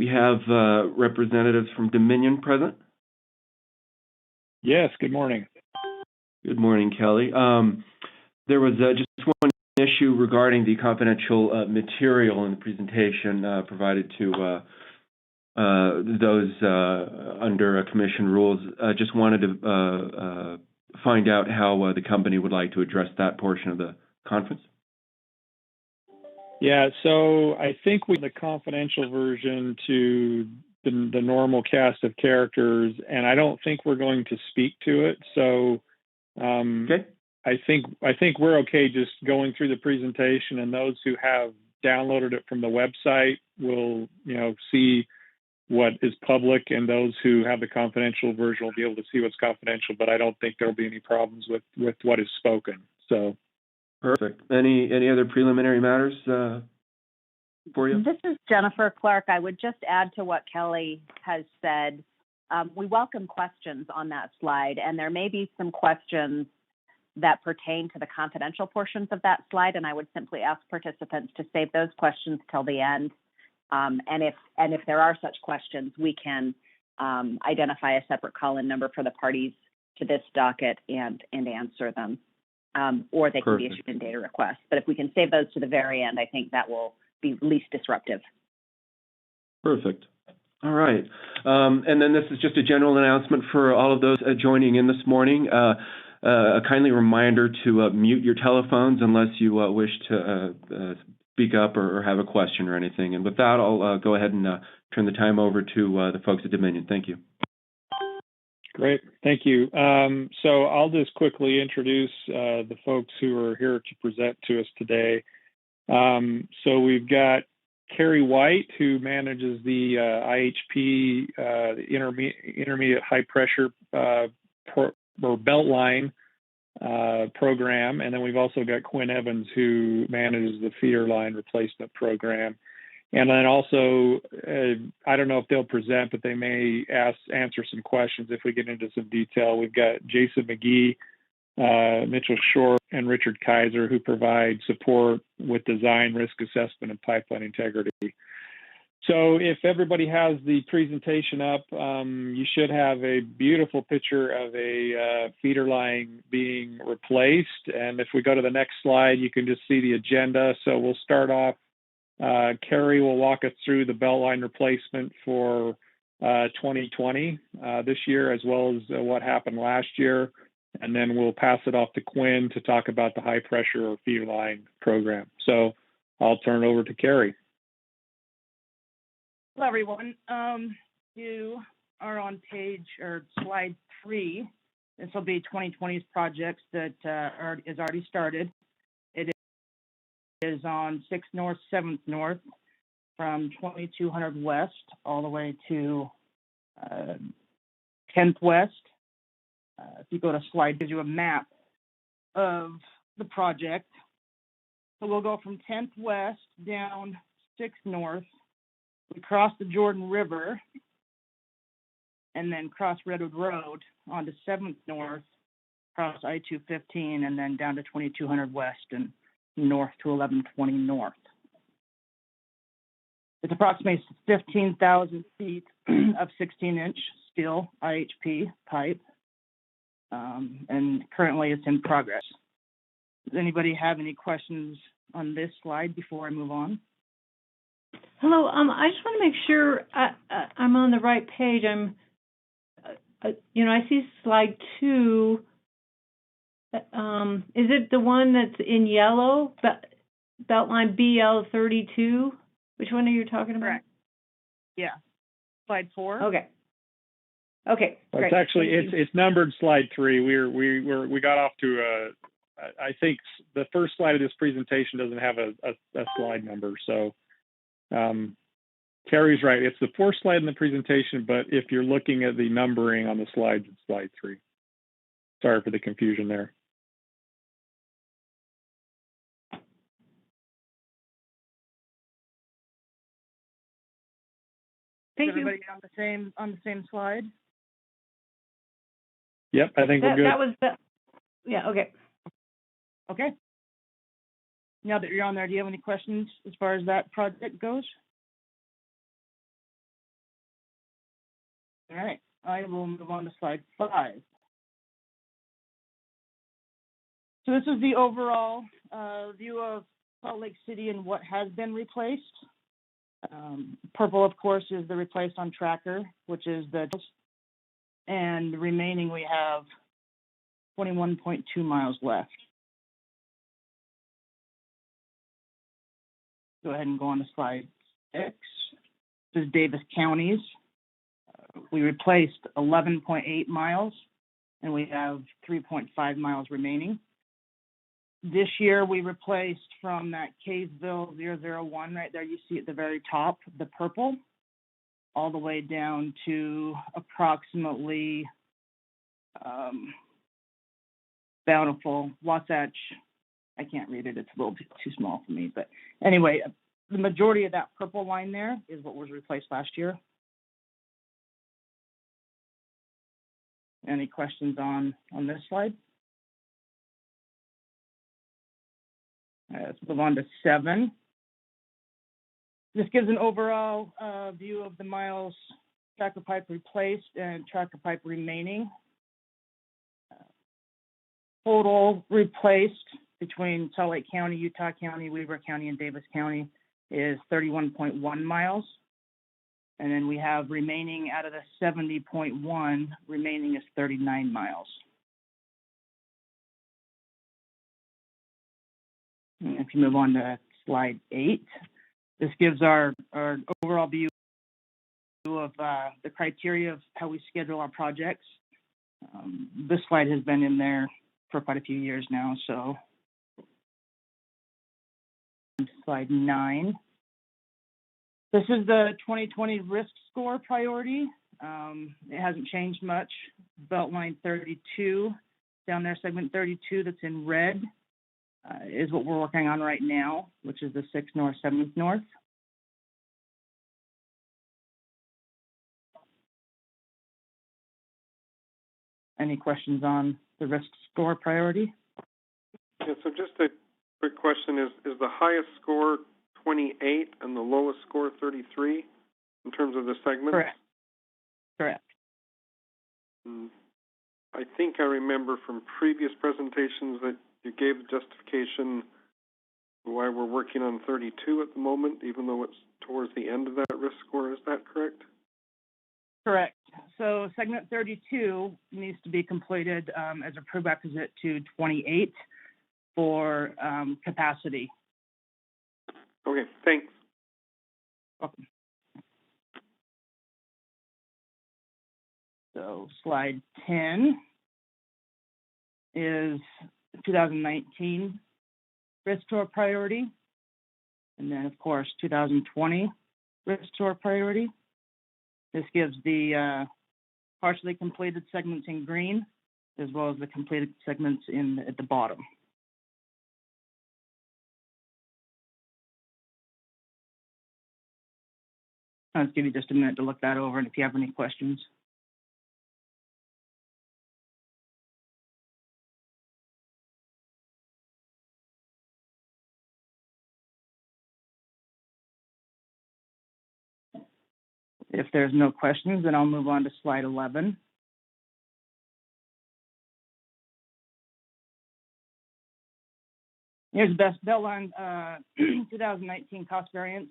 We have representatives from Dominion present. Yes, good morning. Good morning, Kelly. There was just one issue regarding the confidential material in the presentation provided to those under commission rules. Just wanted to find out how the company would like to address that portion of the conference. Yeah, so I think we the confidential version to the normal cast of characters, and I don't think we're going to speak to it. So Okay. I think we're okay just going through the presentation, and those who have downloaded it from the website will, see what is public, and those who have the confidential version will be able to see what's confidential. But I don't think there'll be any problems with what is spoken. So. Perfect. Any other preliminary matters for you? This is Jennifer Clark. I would just add to what Kelly has said. We welcome questions on that slide, and there may be some questions that pertain to the confidential portions of that slide, and I would simply ask participants to save those questions till the end. And if there are such questions, we can identify a separate call-in number for the parties to this docket and answer them. Or they can be issued in data requests. But if we can save those to the very end, I think that will be least disruptive. Perfect. All right. And then this is just a general announcement for all of those joining in this morning. A kindly reminder to mute your telephones unless you wish to speak up or have a question or anything. And with that, I'll go ahead and turn the time over to the folks at Dominion. Thank you. Great, thank you. So I'll just quickly introduce the folks who are here to present to us today. So we've got Carrie White, who manages the IHP, the intermediate high pressure or Beltline program, and then we've also got Quinn Evans, who manages the feeder line replacement program. And then also, I don't know if they'll present, but they may answer some questions if we get into some detail. We've got Jason McGee, Mitchell Short, and Richard Kaiser, who provide support with design, risk assessment, and pipeline integrity. So if everybody has the presentation up, you should have a beautiful picture of a feeder line being replaced. And if we go to the next slide, you can just see the agenda. So we'll start off. Carrie will walk us through the Beltline replacement for 2020 this year, as well as what happened last year. And then we'll pass it off to Quinn to talk about the high pressure or feeder line program. So I'll turn it over to Carrie. Hello, everyone. You are on slide 3. This will be 2020's projects that is already started. It is on 6th North, 7th North, from 2200 West all the way to 10th West. If you go to slide, it gives you a map of the project. So we'll go from 10th West down 6th North. We cross the Jordan River and then cross Redwood Road onto 7th North, cross I-215, and then down to 2200 West and north to 1120 North. It's approximately 15,000 feet of 16-inch steel IHP pipe, and currently it's in progress. Does anybody have any questions on this slide before I move on? Hello. I just want to make sure I'm on the right page. I see slide 2. Is it the one that's in yellow? Beltline BL32? Which one are you talking about? Correct. Yeah. Slide 4. Okay. Okay. Well, great. it's actually it's numbered slide 3. We got off to I think the first slide of this presentation doesn't have a slide number, so. Carrie's right. It's the 4th slide in the presentation, but if you're looking at the numbering on the slides, it's slide 3. Sorry for the confusion there. Thank you. Everybody on the same slide? Yep, I think we're good. That was yeah, okay. Okay. Now that you're on there, do you have any questions as far as that project goes? All right, I will move on to slide 5. So this is the overall view of Salt Lake City and what has been replaced. Purple, of course, is the replaced on tracker, which is the, and remaining we have 21.2 miles left. Go ahead and go on to slide 6. This is Davis County's. We replaced 11.8 miles, and we have 3.5 miles remaining. This year, we replaced from that Kaysville 001 right there, you see at the very top, the purple, all the way down to approximately Bountiful, Wasatch. I can't read it, it's a little bit too small for me. But anyway, the majority of that purple line there is what was replaced last year. Any questions on this slide? Let's move on to 7. This gives an overall view of the miles tracker pipe replaced and tracker pipe remaining. Total replaced between Salt Lake County, Utah County, Weber County, and Davis County is 31.1 miles. And then we have remaining out of the 70.1, remaining is 39 miles. And if you move on to slide 8, this gives our overall view of the criteria of how we schedule our projects. This slide has been in there for quite a few years now, so. Slide 9. This is the 2020 risk score priority. It hasn't changed much. Beltline 32, down there, segment 32 that's in red. Is what we're working on right now, which is the 6th North, 7th North. Any questions on the risk score priority? Yeah, so just a quick question, is the highest score 28 and the lowest score 33 in terms of the segments? Correct. Correct. I think I remember from previous presentations that you gave the justification why we're working on 32 at the moment, even though it's towards the end of that risk score. Is that correct? Correct. So segment 32 needs to be completed as a prerequisite to 28 for capacity. Okay, thanks. Welcome. So slide 10 is 2019 risk to our priority. And then, of course, 2020 risk to our priority. This gives the partially completed segments in green, as well as the completed segments at the bottom. I'll give you just a minute to look that over, and if you have any questions. If there's no questions, then I'll move on to slide 11. Here's the best Beltline 2019 cost variance.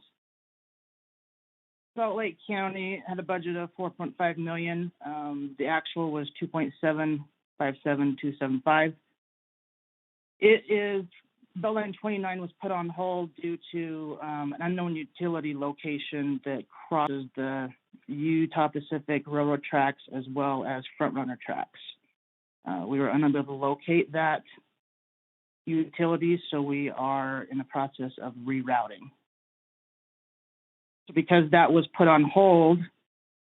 Salt Lake County had a budget of $4.5 million. The actual was $2.757275. It is Beltline 29 was put on hold due to an unknown utility location that crosses the Utah Pacific Railroad tracks as well as front runner tracks. We were unable to locate that utility, so we are in the process of rerouting. So because that was put on hold,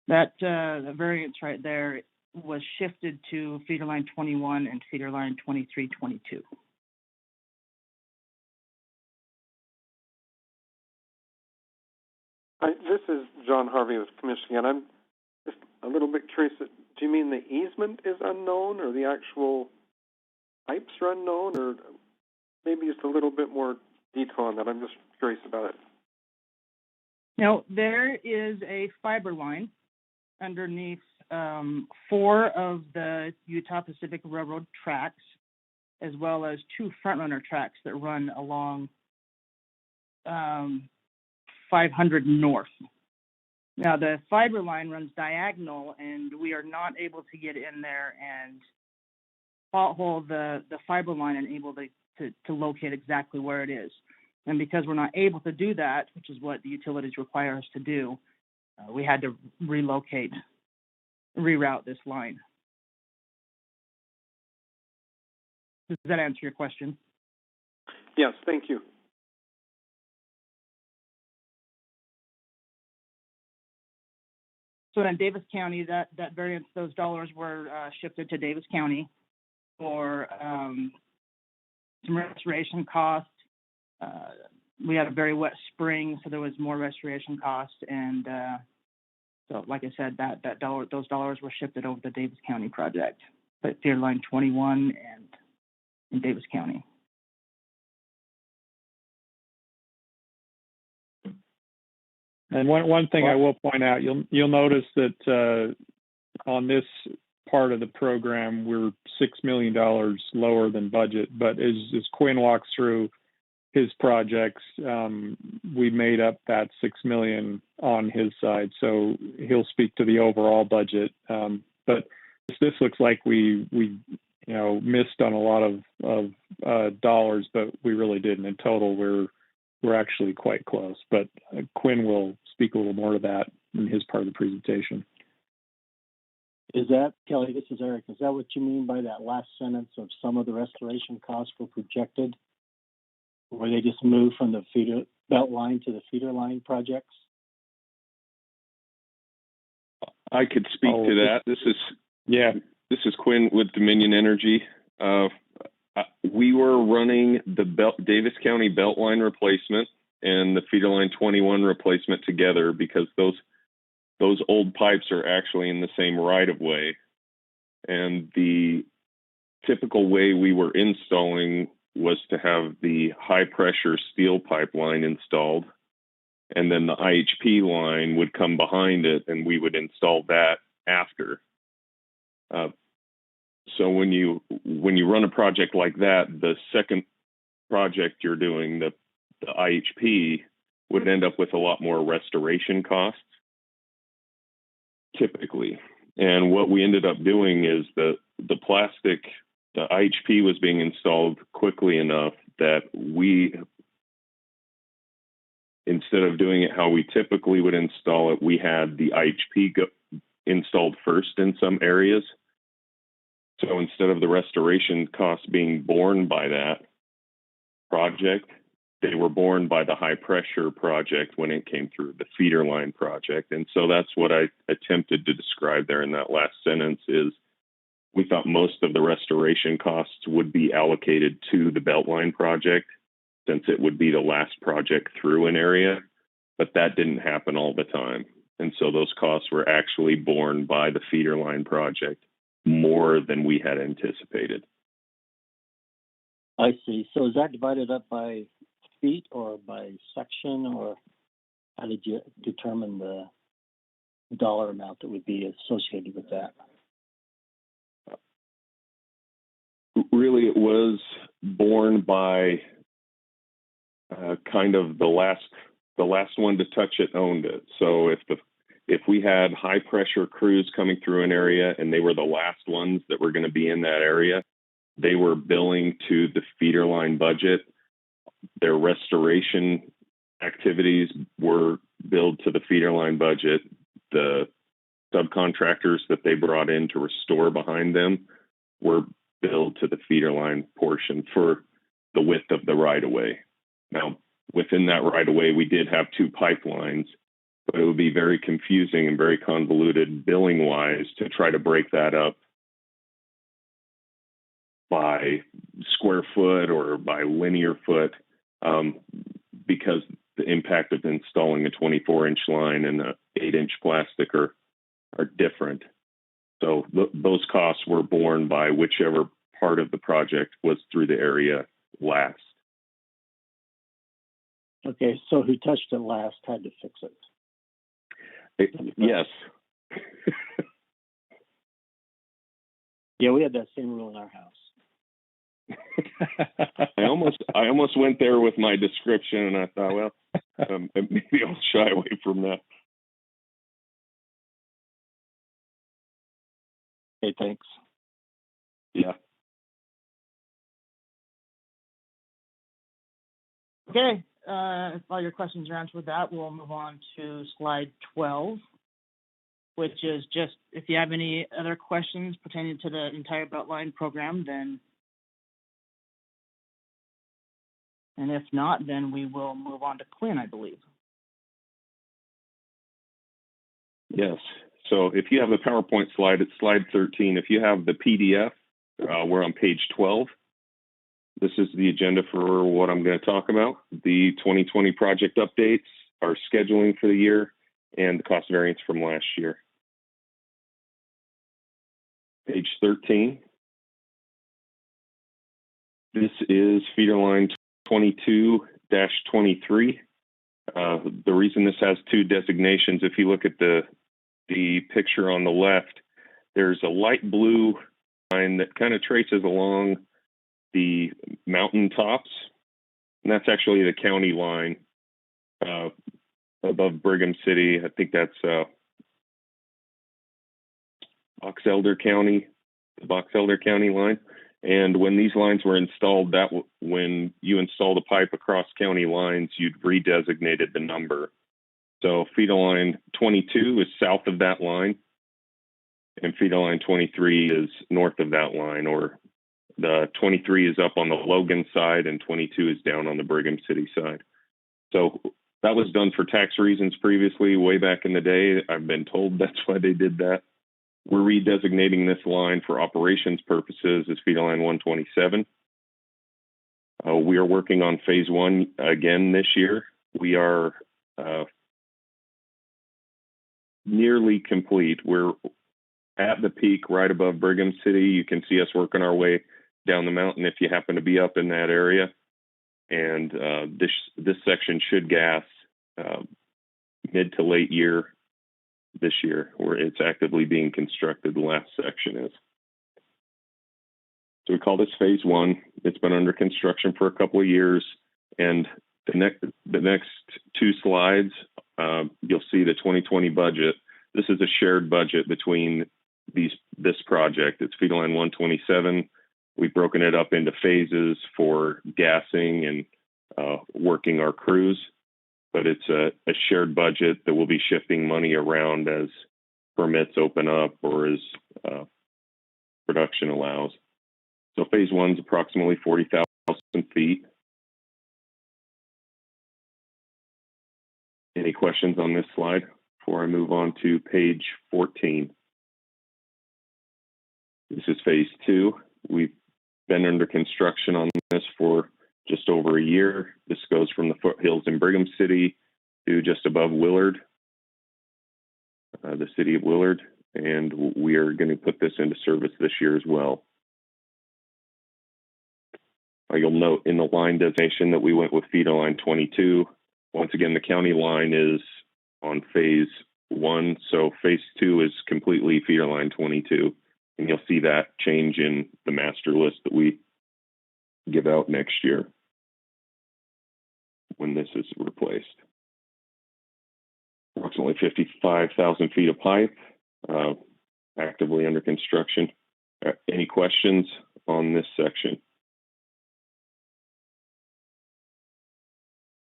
that the variance right there was shifted to feeder line 21 and feeder line 2322. This is John Harvey with Commissioning, and I'm just a little bit curious. Do you mean the easement is unknown, or the actual pipes are unknown, or maybe just a little bit more detail on that? I'm just curious about it. Now, there is a fiber line underneath 4 of the Utah Pacific Railroad tracks, as well as 2 frontrunner tracks that run along 500 north. Now, the fiber line runs diagonal, and we are not able to get in there and pothole the fiber line and able to locate exactly where it is. And because we're not able to do that, which is what the utilities require us to do, we had to reroute this line. Does that answer your question? Yes, thank you. So in Davis County, that variance, those dollars were shifted to Davis County for some restoration costs. We had a very wet spring, so there was more restoration costs, and so, like I said, those dollars were shifted over to the Davis County project, but Feeder Line 21 and in Davis County. And one thing I will point out, you'll notice that on this part of the program, we're $6 million lower than budget. But as Quinn walks through his projects, we made up that $6 million on his side. So he'll speak to the overall budget. But this looks like we missed on a lot of dollars, but we really didn't. In total, we're actually quite close. But Quinn will speak a little more to that in his part of the presentation. Is that, Kelly, this is Eric, is that what you mean by that last sentence of some of the restoration costs were projected, where they just moved from the feeder belt line to the feeder line projects? I could speak to that. This is Quinn with Dominion Energy. We were running the Davis County Beltline replacement and the Feeder Line 21 replacement together because those old pipes are actually in the same right-of-way. And the typical way we were installing was to have the high-pressure steel pipeline installed, and then the IHP line would come behind it, and we would install that after. So when you run a project like that, the second project you're doing, the IHP, would end up with a lot more restoration costs, typically. And what we ended up doing is the IHP was being installed quickly enough that we, instead of doing it how we typically would install it, we had the IHP installed first in some areas. So instead of the restoration costs being borne by that project, they were borne by the high pressure project when it came through, the feeder line project. And so that's what I attempted to describe there in that last sentence is we thought most of the restoration costs would be allocated to the Beltline project since it would be the last project through an area, but that didn't happen all the time. And so those costs were actually borne by the feeder line project more than we had anticipated. I see. So is that divided up by feet or by section, or how did you determine the dollar amount that would be associated with that? Really, it was borne by kind of the last one to touch it owned it. So if we had high pressure crews coming through an area and they were the last ones that were going to be in that area, they were billing to the feeder line budget. Their restoration activities were billed to the feeder line budget. The subcontractors that they brought in to restore behind them were billed to the feeder line portion for the width of the right-of-way. Now, within that right-of-way, we did have 2 pipelines, but it would be very confusing and very convoluted billing-wise to try to break that up by square foot or by linear foot because the impact of installing a 24-inch line and an 8-inch plastic are different. So those costs were borne by whichever part of the project was through the area last. Okay, so who touched it last had to fix it. Yes. Yeah, we had that same rule in our house. I almost went there with my description, and I thought, well, maybe I'll shy away from that. Hey, thanks. Yeah. Okay, if all your questions are answered with that, we'll move on to slide 12, which is just, if you have any other questions pertaining to the entire Beltline program, then, and if not, then we will move on to Quinn, I believe. Yes. So if you have the PowerPoint slide, it's slide 13. If you have the PDF, we're on page 12. This is the agenda for what I'm going to talk about. The 2020 project updates, our scheduling for the year, and the cost variance from last year. Page 13. This is feeder line 22-23. The reason this has two designations, if you look at the picture on the left, there's a light blue line that kind of traces along the mountain tops, and that's actually the county line above Brigham City. I think that's Box Elder County, the Box Elder County line. And when these lines were installed, when you install the pipe across county lines, you'd redesignated the number. So feeder line 22 is south of that line, and feeder line 23 is north of that line, or the 23 is up on the Logan side and 22 is down on the Brigham City side. So that was done for tax reasons previously, way back in the day. I've been told that's why they did that. We're redesignating this line for operations purposes as feeder line 127. We are working on phase one again this year. We are nearly complete. We're at the peak right above Brigham City. You can see us working our way down the mountain if you happen to be up in that area. And this section should gas mid to late year this year, where it's actively being constructed. The last section is. So we call this phase one. It's been under construction for a couple of years. And the next two slides, you'll see the 2020 budget. This is a shared budget between this project. It's feeder line 127. We've broken it up into phases for gassing and working our crews, but it's a shared budget that will be shifting money around as permits open up or as production allows. So phase one's approximately 40,000 feet. Any questions on this slide before I move on to page 14? This is phase two. We've been under construction on this for just over a year. This goes from the foothills in Brigham City to just above Willard, the city of Willard, and we are going to put this into service this year as well. You'll note in the line designation that we went with feeder line 22. Once again, the county line is on phase one, so phase two is completely feeder line 22, and you'll see that change in the master list that we give out next year when this is replaced. Approximately 55,000 feet of pipe, actively under construction. Any questions on this section?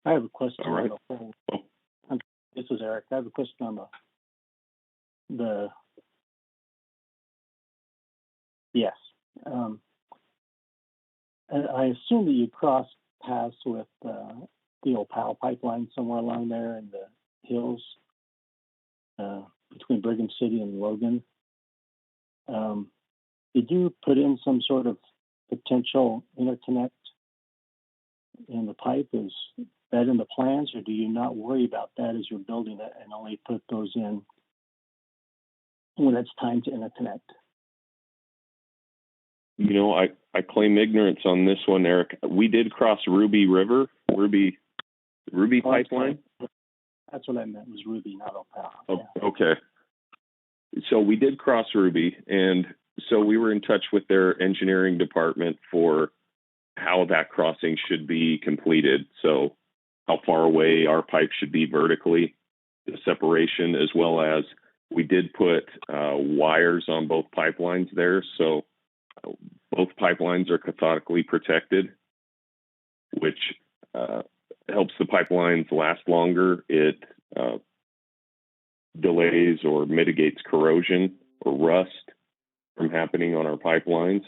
I have a question. All right. This is Eric. I have a question on the yes. And I assume that you cross paths with the old PAL pipeline somewhere along there in the hills between Brigham City and Logan. Did you put in some sort of potential interconnect in the pipe? Is that in the plans, or do you not worry about that as you're building it and only put those in when it's time to interconnect? You know, I claim ignorance on this one, Eric. We did cross Ruby River, Ruby pipeline. That's what I meant, was Ruby, not Opal. Oh, yeah. Okay. So we did cross Ruby, and so we were in touch with their engineering department for how that crossing should be completed. So how far away our pipe should be vertically, the separation, as well as we did put wires on both pipelines there. So both pipelines are cathodically protected, which helps the pipelines last longer. It delays or mitigates corrosion or rust from happening on our pipelines.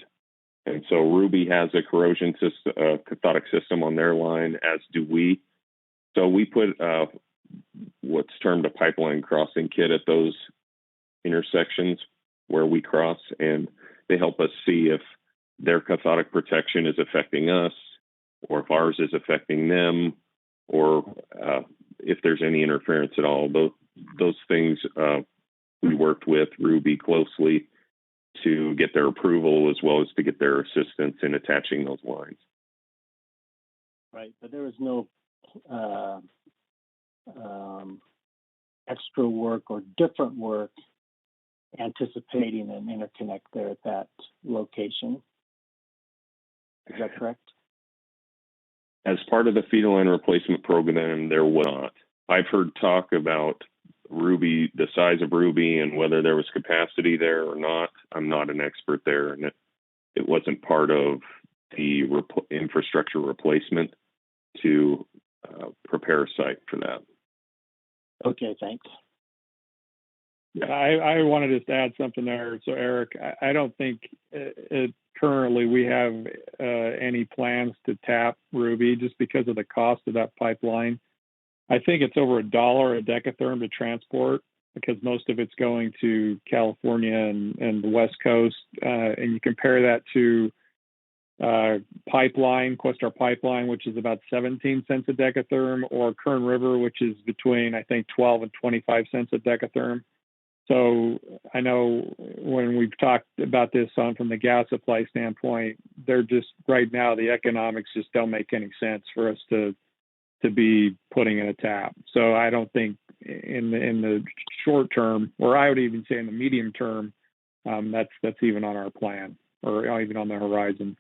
And so Ruby has a corrosion system, cathodic system on their line, as do we. So we put what's termed a pipeline crossing kit at those intersections where we cross, and they help us see if their cathodic protection is affecting us, or if ours is affecting them, or if there's any interference at all. Those things we worked with Ruby closely to get their approval, as well as to get their assistance in attaching those lines. Right, but there was no extra work or different work anticipating an interconnect there at that location. Is that correct? As part of the feeder line replacement program, there was not. I've heard talk about Ruby, the size of Ruby, and whether there was capacity there or not. I'm not an expert there, and it wasn't part of the infrastructure replacement to prepare a site for that. Okay, thanks. Yeah, I wanted to just add something there. So, Eric, I don't think currently we have any plans to tap Ruby just because of the cost of that pipeline. I think it's over $1 a decatherm to transport, because most of it's going to California and the West Coast. And you compare that to pipeline, Questar Pipeline, which is about 17 cents a decatherm, or Kern River, which is between, I think, 12 and 25 cents a decatherm. So I know when we've talked about this from the gas supply standpoint, they're just right now, the economics just don't make any sense for us to be putting in a tap. So I don't think in the short term, or I would even say in the medium term, that's even on our plan or even on the horizon.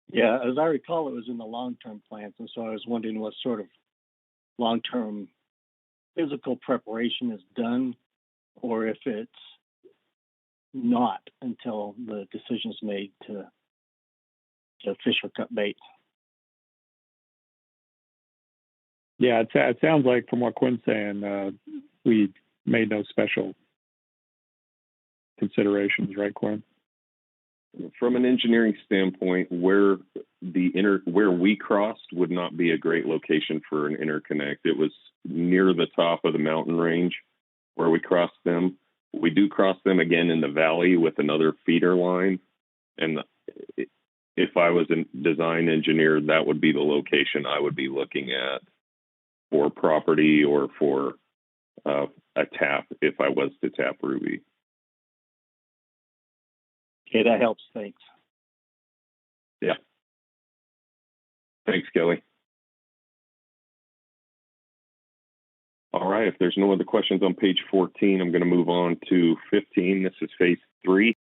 Yeah, as I recall, it was in the long-term plans, and so I was wondering what sort of long-term physical preparation is done, or if it's not until the decision is made to fish or cut bait. Yeah, it sounds like from what Quinn's saying, we made no special considerations, right, Quinn? From an engineering standpoint, where we crossed would not be a great location for an interconnect. It was near the top of the mountain range where we crossed them. We do cross them again in the valley with another feeder line, and if I was a design engineer, that would be the location I would be looking at for property or for a tap if I was to tap Ruby. Okay, that helps. Thanks. Yeah. Thanks, Kelly. All right, if there's no other questions on page 14, I'm going to move on to 15. This is phase 3.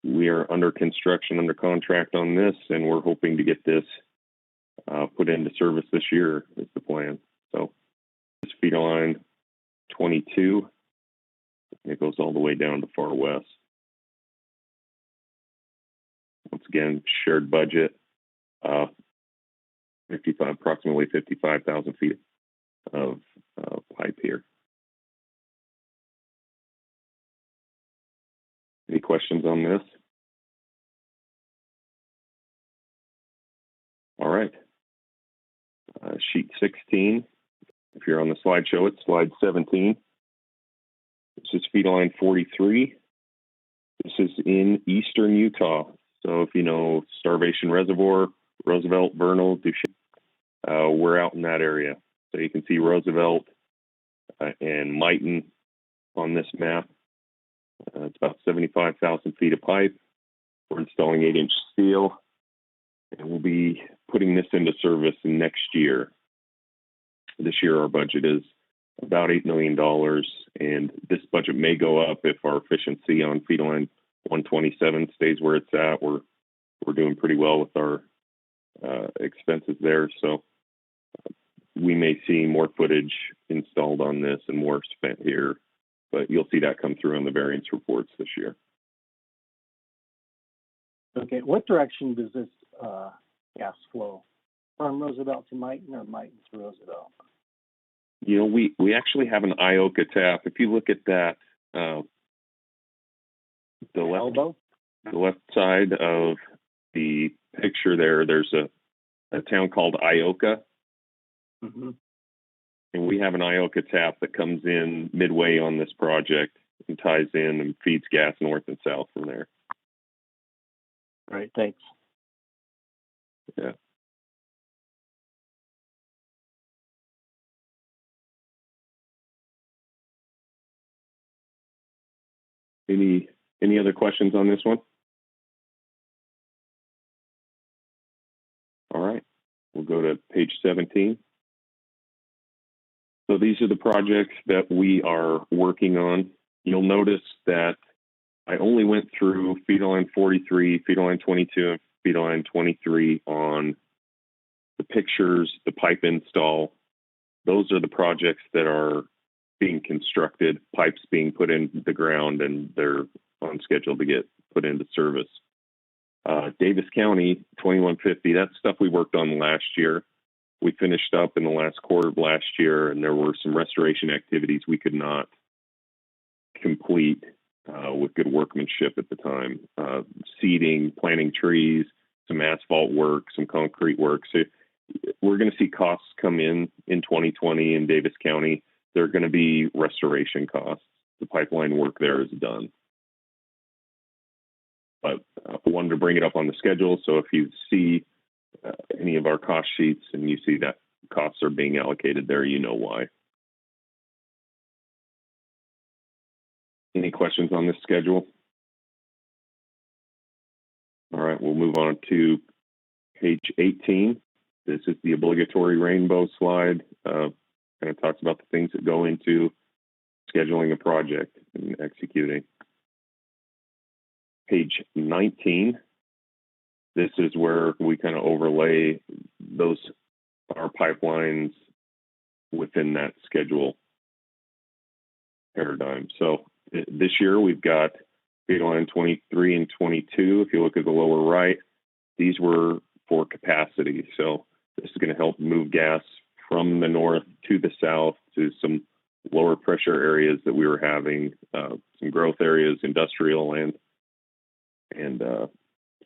We are under construction, under contract on this, and we're hoping to get this put into service this year is the plan. So this feeder line 22, it goes all the way down to far west. Once again, shared budget, approximately 55,000 feet of pipe here. Any questions on this? All right. Sheet 16. If you're on the slideshow, it's slide 17. This is feeder line 43. This is in eastern Utah. So if you know Starvation Reservoir, Roosevelt, Vernal, Duchesne, we're out in that area. So you can see Roosevelt and Mighton on this map. It's about 75,000 feet of pipe. We're installing 8-inch steel, and we'll be putting this into service next year. This year, our budget is about $8 million. And this budget may go up if our efficiency on feed line 127 stays where it's at. We're doing pretty well with our expenses there. So we may see more footage installed on this and more spent here, but you'll see that come through on the variance reports this year. Okay, what direction does this gas flow? From Roosevelt to Mighton or Mighton to Roosevelt? You know, we actually have an Ioka tap. If you look at that, the left side of the picture there, there's a town called Ioka. Mm-hmm. And we have an Ioka tap that comes in midway on this project and ties in and feeds gas north and south from there. Right, thanks. Yeah. Any other questions on this one? All right, we'll go to page 17. So these are the projects that we are working on. You'll notice that I only went through feed line 43, feed line 22, and feed line 23 on the pictures, the pipe install. Those are the projects that are being constructed, pipes being put in the ground, and they're on schedule to get put into service. Davis County, 2150, that's stuff we worked on last year. We finished up in the last quarter of last year, and there were some restoration activities we could not complete with good workmanship at the time. Seeding, planting trees, some asphalt work, some concrete work. So we're going to see costs come in 2020 in Davis County. They're going to be restoration costs. The pipeline work there is done. But I wanted to bring it up on the schedule, so if you see any of our cost sheets and you see that costs are being allocated there, you know why. Any questions on this schedule? All right, we'll move on to page 18. This is the obligatory rainbow slide. Kind of talks about the things that go into scheduling a project and executing. Page 19. This is where we kind of overlay our pipelines within that schedule paradigm. So this year we've got feed line 23 and 22. If you look at the lower right, these were for capacity. So this is going to help move gas from the north to the south to some lower pressure areas that we were having, some growth areas, industrial and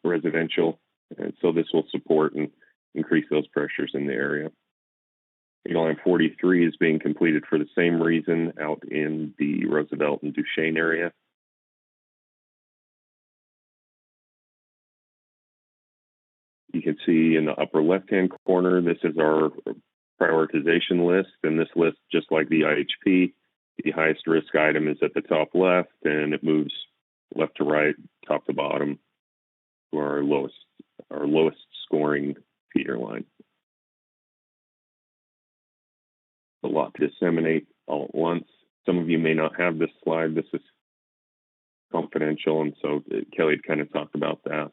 residential. And so this will support and increase those pressures in the area. Feed line 43 is being completed for the same reason out in the Roosevelt and Duchesne area. You can see in the upper left-hand corner, this is our prioritization list. And this list, just like the IHP, the highest risk item is at the top left, and it moves left to right, top to bottom, to our lowest scoring feeder line. A lot to disseminate all at once. Some of you may not have this slide. This is confidential, and so Kelly had kind of talked about that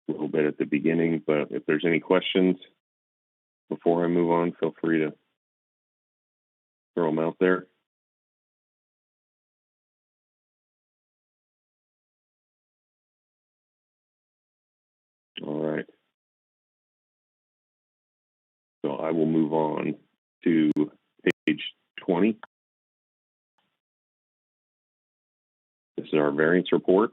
a little bit at the beginning. But if there's any questions before I move on, feel free to throw them out there. All right. So I will move on to page 20. This is our variance report.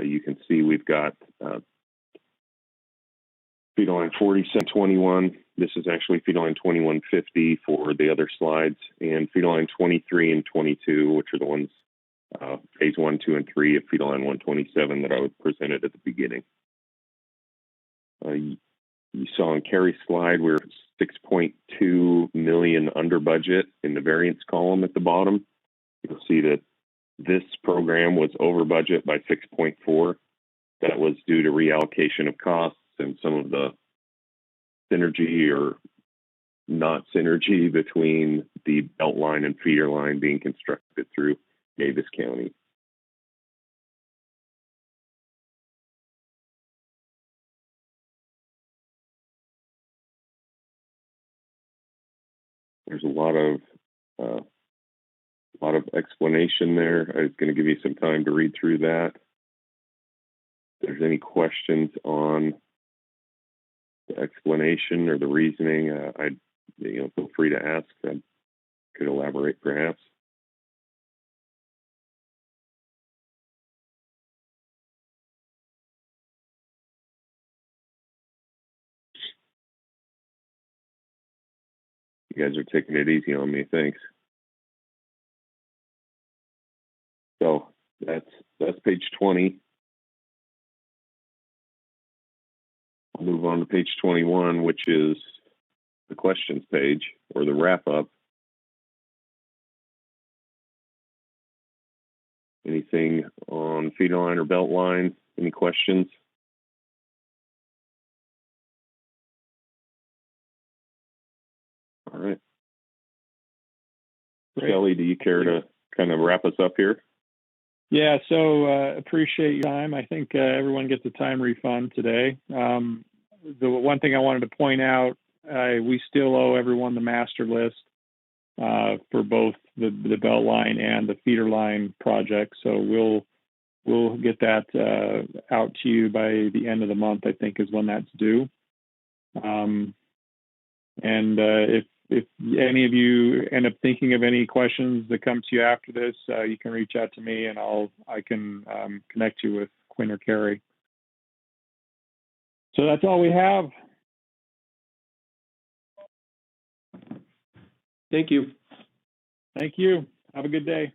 You can see we've got feed line 40-21. This is actually feed line 2150 for the other slides, and feed line 23 and 22, which are the ones phase 1, 2, and 3 of feed line 127 that I presented at the beginning. You saw on Carrie's slide, we're 6.2 million under budget in the variance column at the bottom. You'll see that this program was over budget by 6.4. That was due to reallocation of costs and some of the synergy or not synergy between the belt line and feeder line being constructed through Davis County. There's a lot of explanation there. I was going to give you some time to read through that. If there's any questions on the explanation or the reasoning, feel free to ask. I could elaborate perhaps. You guys are taking it easy on me, thanks. So that's page 20. I'll move on to page 21, which is the questions page, or the wrap-up. Anything on feeder line or belt line? Any questions? All right. Great. Kelly, do you care to kind of wrap us up here? Yeah, so appreciate your time. I think everyone gets a time refund today. The one thing I wanted to point out, we still owe everyone the master list for both the belt line and the feeder line project. So we'll get that out to you by the end of the month, I think is when that's due. If any of you end up thinking of any questions that come to you after this, you can reach out to me and I can connect you with Quinn or Carrie. So that's all we have. Thank you. Thank you. Have a good day.